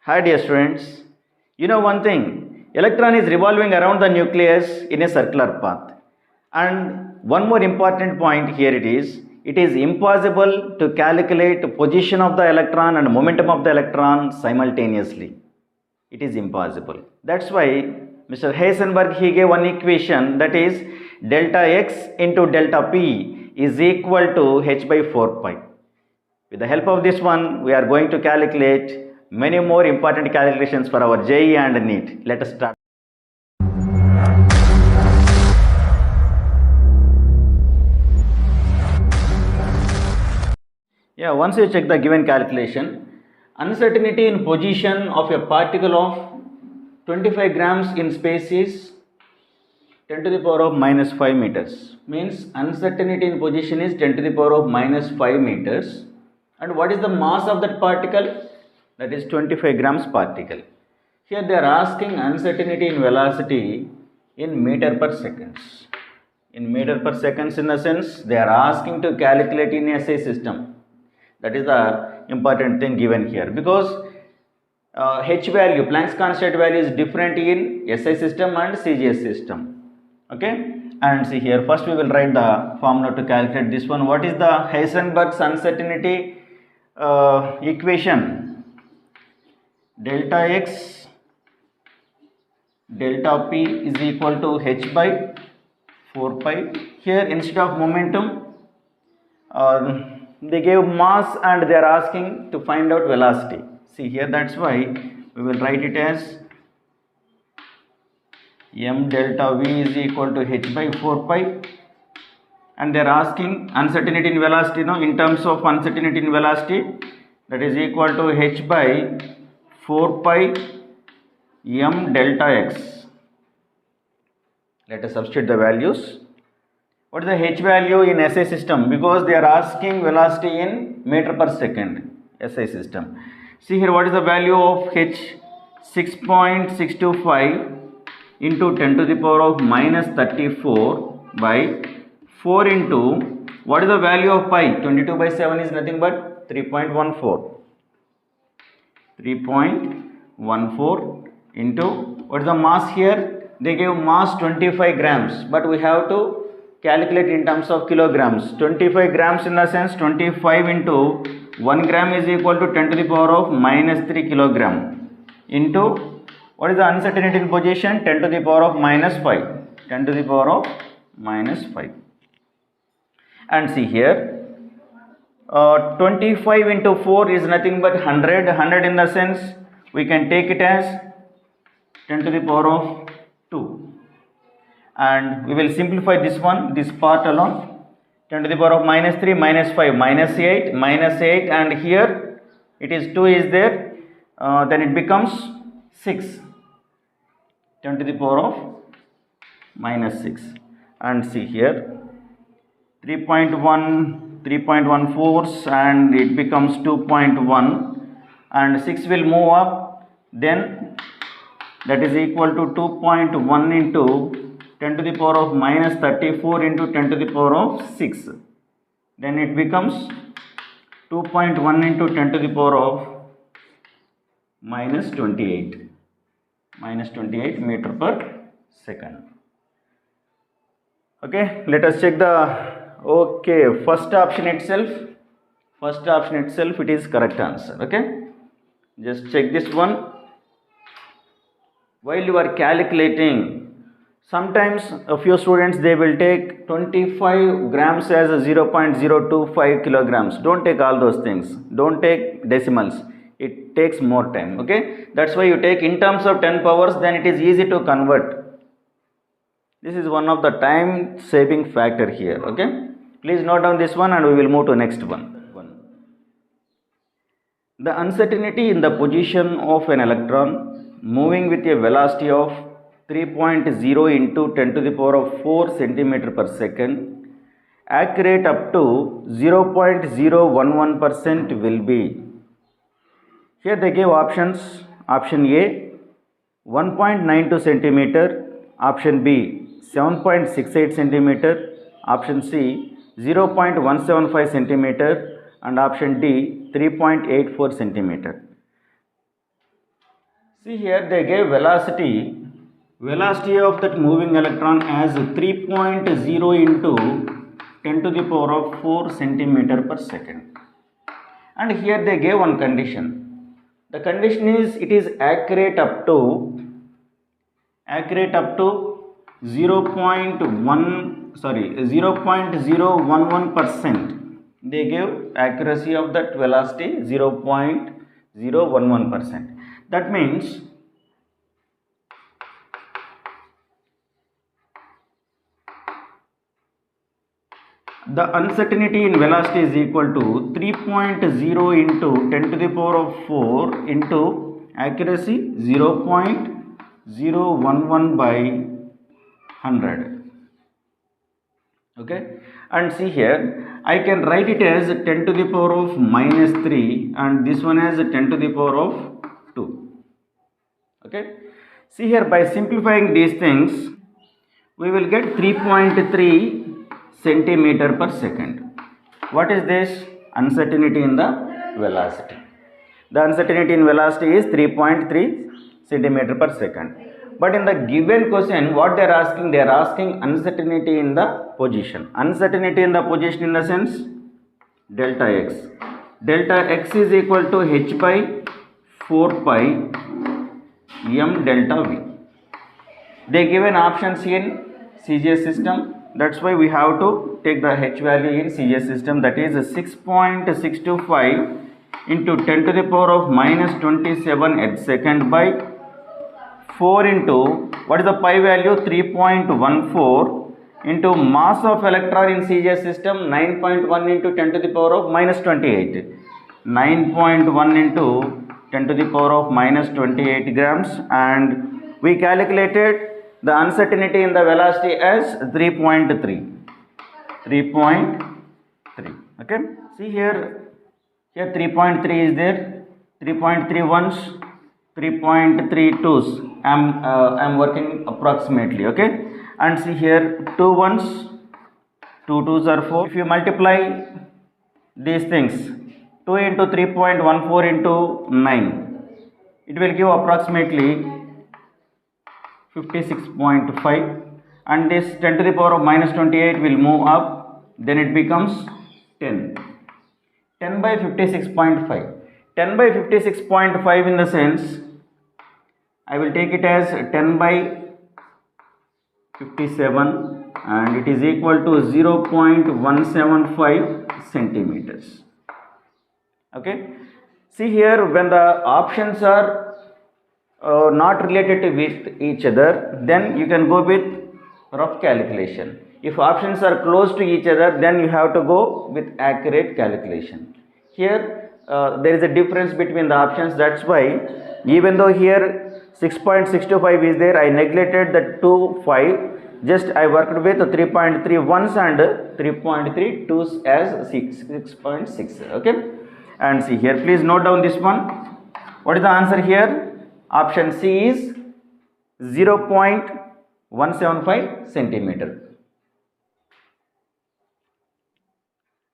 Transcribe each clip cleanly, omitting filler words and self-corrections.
Hi dear students, you know one thing, electron is revolving around the nucleus in a circular path. And one more important point here it is impossible to calculate position of the electron and momentum of the electron simultaneously. It is impossible. That's why Mr. Heisenberg he gave one equation, that is delta x into delta p is equal to h by 4 pi. With the help of this one, we are going to calculate many more important calculations for our JEE and NEET. Let us start. Yeah, once you check the given calculation, uncertainty in position of a particle of 25 grams in space is 10 to the power of minus 5 meters. Means uncertainty in position is 10 to the power of minus 5 meters. And what is the mass of that particle? That is 25 grams particle. Here they are asking uncertainty in velocity in meter per seconds. In meter per seconds, in the sense they are asking to calculate in SI system. That is the important thing given here, because H value, Planck's constant value is different in SI system and CGS system. Okay, and see here, first we will write the formula to calculate this one. What is the Heisenberg's uncertainty equation? Delta x delta p is equal to h by 4 pi. Here instead of momentum, they gave mass and they are asking to find out velocity. See here, that's why we will write it as m delta v is equal to h by 4 pi, and they are asking uncertainty in velocity, in terms of uncertainty in velocity, that is equal to h by 4 pi m delta x. Let us substitute the values. What is the h value in SI system? Because they are asking velocity in meter per second, SI system. See here, what is the value of h? 6.625 into 10 to the power of minus 34 by 4 into, what is the value of pi? 22 by 7 is nothing but 3.14. 3.14 into, what is the mass here? They gave mass 25 grams, but we have to calculate in terms of kilograms. 25 grams in the sense 25 into 1 gram is equal to 10 to the power of minus 3 kilogram into, what is the uncertainty in position? 10 to the power of minus 5. 10 to the power of minus 5. And see here, 25 into 4 is nothing but 100. 100 in the sense we can take it as 10 to the power of 2. And we will simplify this one, this part alone. 10 to the power of minus 3, minus 5, minus 8, minus 8, and here it is 2 is there, then it becomes 6. 10 to the power of minus 6. And see here, 3.1, 3.14, and it becomes 2.1, and 6 will move up, then that is equal to 2.1 into 10 to the power of minus 34 into 10 to the power of 6. Then it becomes 2.1 into 10 to the power of minus 28. Minus 28 meter per second. Okay, let us check the, first option itself. First option itself, it is correct answer. Okay, just check this one. While you are calculating, sometimes a few students they will take 25 grams as a 0.025 kilograms. Don't take all those things. Don't take decimals. It takes more time. Okay, that's why you take in terms of 10 powers, then it is easy to convert. This is one of the time saving factor here. Okay, please note down this one and we will move to next one. The uncertainty in the position of an electron moving with a velocity of 3.0 into 10 to the power of 4 centimeter per second, accurate up to 0.011% will be. Here they gave options. Option A 1.92 centimeter, option B 7.68 centimeter, option C 0.175 centimeter, and option D 3.84 centimeter. See here they gave velocity of that moving electron as 3.0 into 10 to the power of 4 centimeter per second. And here they gave one condition. The condition is it is accurate up to 0.011%. They gave accuracy of that velocity 0.011%. That means the uncertainty in velocity is equal to 3.0 into 10 to the power of 4 into accuracy 0.011 by 100. Okay, and see here I can write it as 10 to the power of minus 3 and this one as 10 to the power of 2. Okay, see here by simplifying these things we will get 3.3 centimeter per second. What is this? Uncertainty in the velocity. The uncertainty in velocity is 3.3 centimeter per second. But in the given question, what they are asking? They are asking uncertainty in the position. Uncertainty in the position in the sense delta x. Delta x is equal to h by 4 pi m delta v. They given options in CGS system. That's why we have to take the h value in CGS system, that is 6.625 into 10 to the power of minus 27 at second by 4 into what is the pi value 3.14 into mass of electron in CGS system 9.1 into 10 to the power of minus 28. 9.1 into 10 to the power of minus 28 grams, and we calculated the uncertainty in the velocity as 3.3. Okay, see here 3.3 is there, 3.3 ones, 3.3 twos. I'm working approximately. Okay, and see here 2 ones, 2 twos are 4. If you multiply these things, 2 into 3.14 into 9, it will give approximately 56.5, and this 10 to the power of minus 28 will move up, then it becomes 10. 10 by 56.5. 10 by 56.5 in the sense, I will take it as 10 by 57 and it is equal to 0.175 centimeters. Okay, see here when the options are not related with each other, then you can go with rough calculation. If options are close to each other, then you have to go with accurate calculation. Here there is a difference between the options. That's why even though here 6.625 is there, I neglected the 2 5, just I worked with 3.3 ones and 3.3 twos as 6.6. Okay, and see here, please note down this one. What is the answer here? Option C is 0.175 centimeter.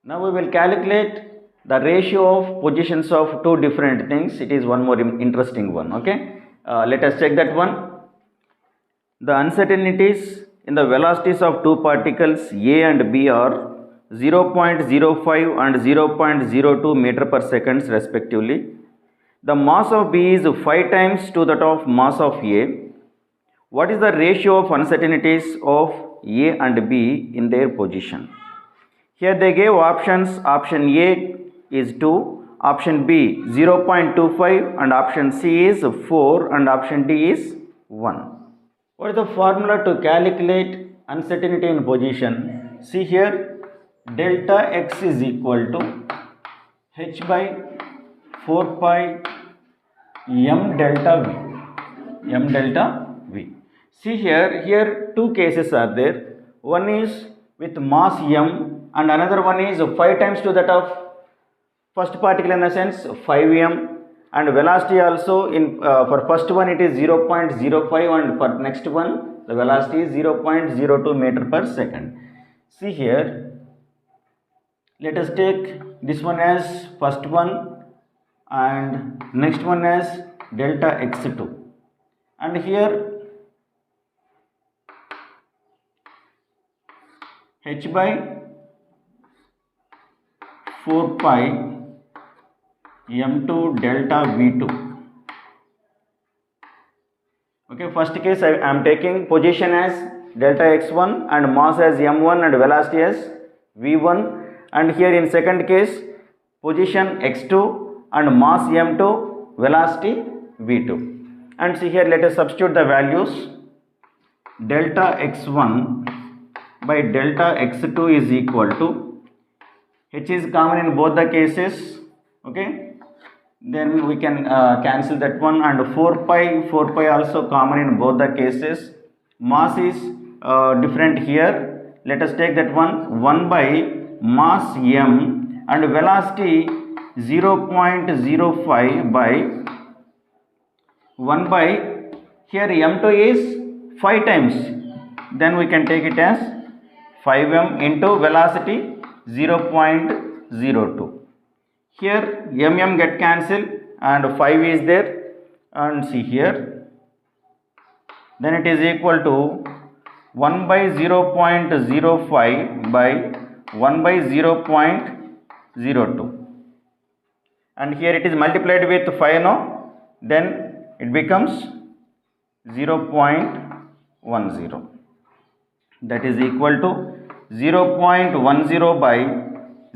Now we will calculate the ratio of positions of two different things. It is one more interesting one. Okay, let us check that one. The uncertainties in the velocities of two particles A and B are 0.05 and 0.02 meter per second respectively. The mass of B is 5 times to that of mass of A. What is the ratio of uncertainties of A and B in their position? Here they gave options. Option A is 2, option B 0.25, and option C is 4, and option D is 1. What is the formula to calculate uncertainty in position? See here, delta x is equal to h by 4 pi m delta v. See here two cases are there. One is with mass m and another one is 5 times to that of first particle, in the sense 5m, and velocity also in for first one it is 0.05 and for next one the velocity is 0.02 meter per second. See here, let us take this one as first one and next one as delta x2, and here h by 4 pi m2 delta v2. Okay, first case I am taking position as delta x1 and mass as m1 and velocity as v1, and here in second case position x2 and mass m2, velocity v2. And see here, let us substitute the values. Delta x1 by delta x2 is equal to, h is common in both the cases, okay, then we can cancel that one, and 4 pi also common in both the cases. Mass is different here, let us take that one, 1 by mass m, and velocity 0.05 by 1 by, here m2 is 5 times, then we can take it as 5m into velocity 0.02. Here mm get cancelled and 5 is there, and see here, then it is equal to 1 by 0.05 by 1 by 0.02, and here it is multiplied with 5 now, then it becomes 0.10, that is equal to 0.10 by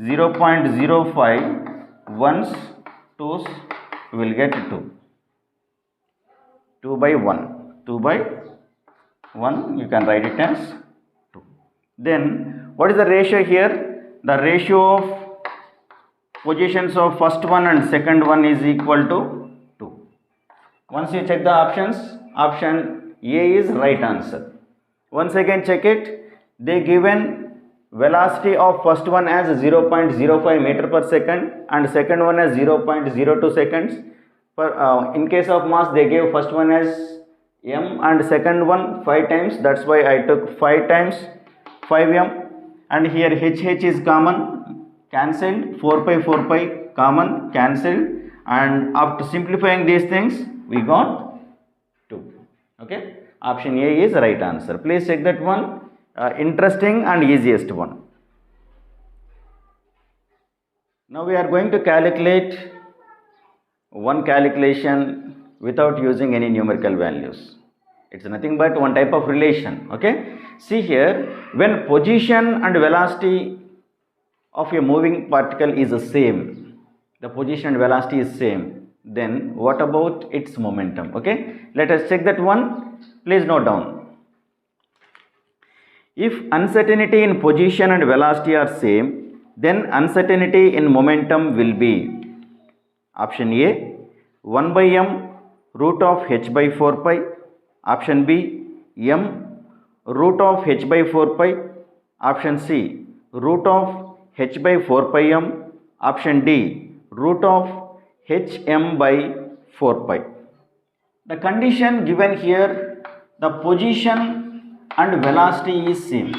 0.05, ones, twos, we will get 2 by 1, 2 by 1, you can write it as 2. Then what is the ratio here? The ratio of positions of first one and second one is equal to 2. Once you check the options, option A is right answer. Once again check it, they given velocity of first one as 0.05 meter per second and second one as 0.02 seconds. In case of mass, they gave first one as m and second one 5 times, that's why I took 5 times 5m, and here h is common, cancelled, 4 pi common, cancelled, and after simplifying these things we got 2. Okay, option A is right answer. Please check that one. Interesting and easiest one. Now we are going to calculate one calculation without using any numerical values. It's nothing but one type of relation. Okay, see here, when position and velocity of a moving particle is the same, the position and velocity is same, then what about its momentum? Okay, let us check that one. Please note down. If uncertainty in position and velocity are same, then uncertainty in momentum will be, option A, 1 by m root of h by 4 pi, option B, m root of h by 4 pi, option C, root of h by 4 pi m, option D, root of hm by 4 pi. The condition given here, the position and velocity is same.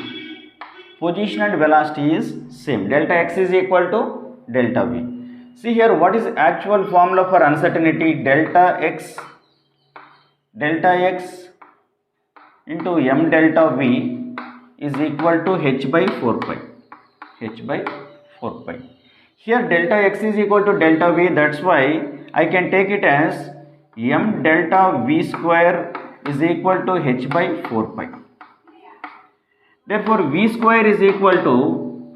Position and velocity is same. Delta x is equal to delta v. See here, what is actual formula for uncertainty? Delta x into m delta v is equal to h by 4 pi. H by 4 pi. Here delta x is equal to delta v, that's why I can take it as m delta v square is equal to h by 4 pi. Therefore, v square is equal to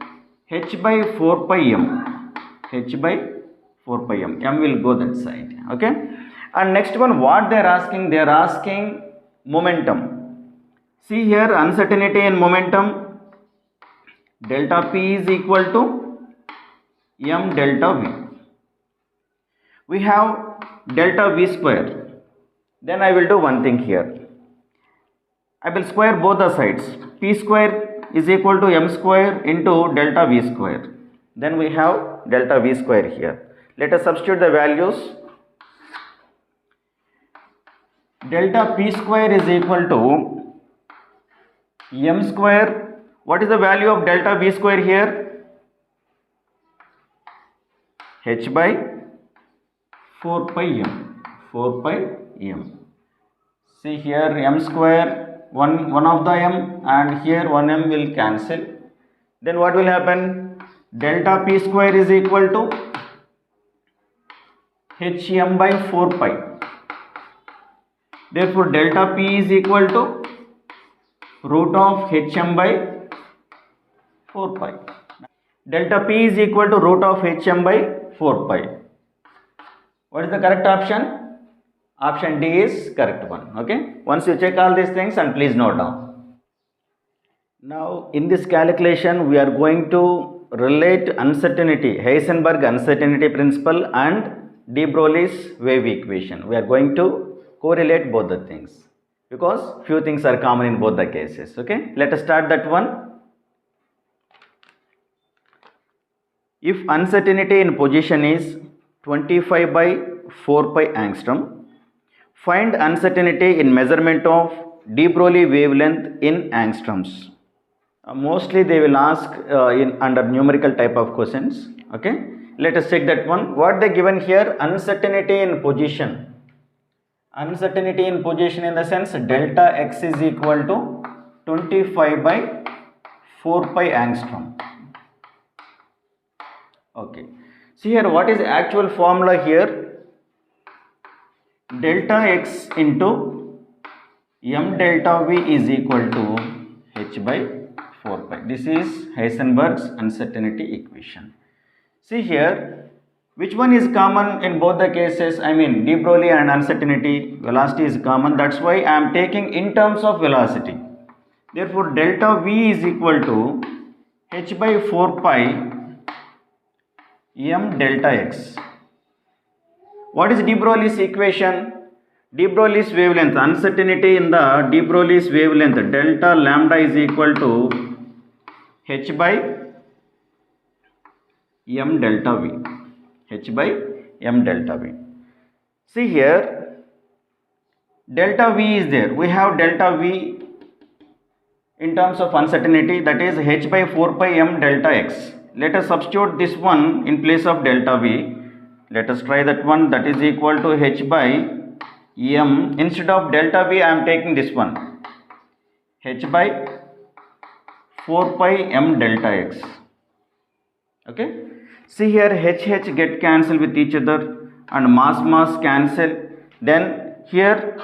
h by 4 pi m. H by 4 pi m. M will go that side. Okay. And next one, what they are asking? They are asking momentum. See here, uncertainty in momentum. Delta p is equal to m delta v. We have delta v square. Then I will do one thing here. I will square both the sides. P square is equal to m square into delta v square. Then we have delta v square here. Let us substitute the values. Delta p square is equal to m square. What is the value of delta v square here? H by 4 pi m. 4 pi m. See here m square, one of the m, and here 1m will cancel. Then what will happen? Delta p square is equal to hm by 4 pi. Therefore delta p is equal to root of hm by 4 pi. Delta p is equal to root of hm by 4 pi. What is the correct option? Option D is correct one. Okay. Once you check all these things and please note down. Now in this calculation we are going to relate uncertainty, Heisenberg uncertainty principle and de Broglie's wave equation. We are going to correlate both the things because few things are common in both the cases. Okay. Let us start that one. If uncertainty in position is 25 by 4 pi angstrom, find uncertainty in measurement of de Broglie wavelength in angstroms. Mostly they will ask under numerical type of questions. Okay, let us check that one. What they given here? Uncertainty in position. Uncertainty in position in the sense delta x is equal to 25 by 4 pi angstrom. Okay. See here, what is the actual formula here? Delta x into m delta v is equal to h by 4 pi. This is Heisenberg's uncertainty equation. See here, which one is common in both the cases? I mean, de Broglie and uncertainty, velocity is common. That's why I am taking in terms of velocity. Therefore, delta v is equal to h by 4 pi m delta x. What is de Broglie's equation? De Broglie's wavelength, uncertainty in the de Broglie's wavelength, delta lambda is equal to h by m delta v. H by m delta v. See here, delta v is there. We have delta v in terms of uncertainty, that is h by 4 pi m delta x. Let us substitute this one in place of delta v. Let us try that one, that is equal to h by m. Instead of delta v I am taking this one, h by 4 pi m delta x. Okay. See here, h get cancelled with each other and mass cancel. Then here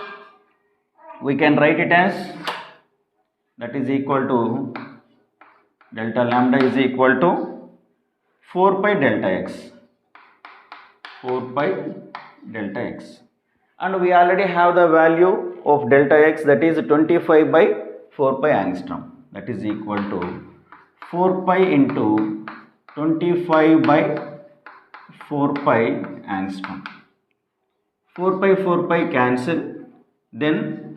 we can write it as, that is equal to delta lambda is equal to 4 pi delta x. 4 pi delta x. And we already have the value of delta x, that is 25 by 4 pi angstrom. That is equal to 4 pi into 25 by 4 pi angstrom. 4 pi cancel. Then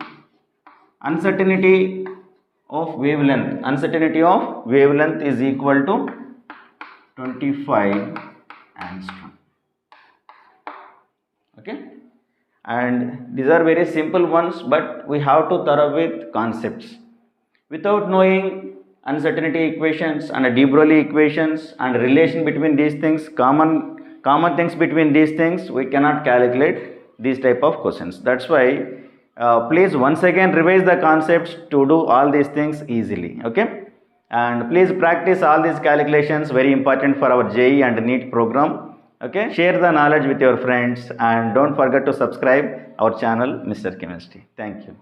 uncertainty of wavelength. Uncertainty of wavelength is equal to 25 angstrom. Okay. And these are very simple ones, but we have to thorough with concepts. Without knowing uncertainty equations and de Broglie equations and relation between these things, common things between these things, we cannot calculate these type of questions. That's why please once again revise the concepts to do all these things easily. Okay. And please practice all these calculations, very important for our JEE and NEET program. Okay. Share the knowledge with your friends and don't forget to subscribe our channel, Mr. Chemistry. Thank you.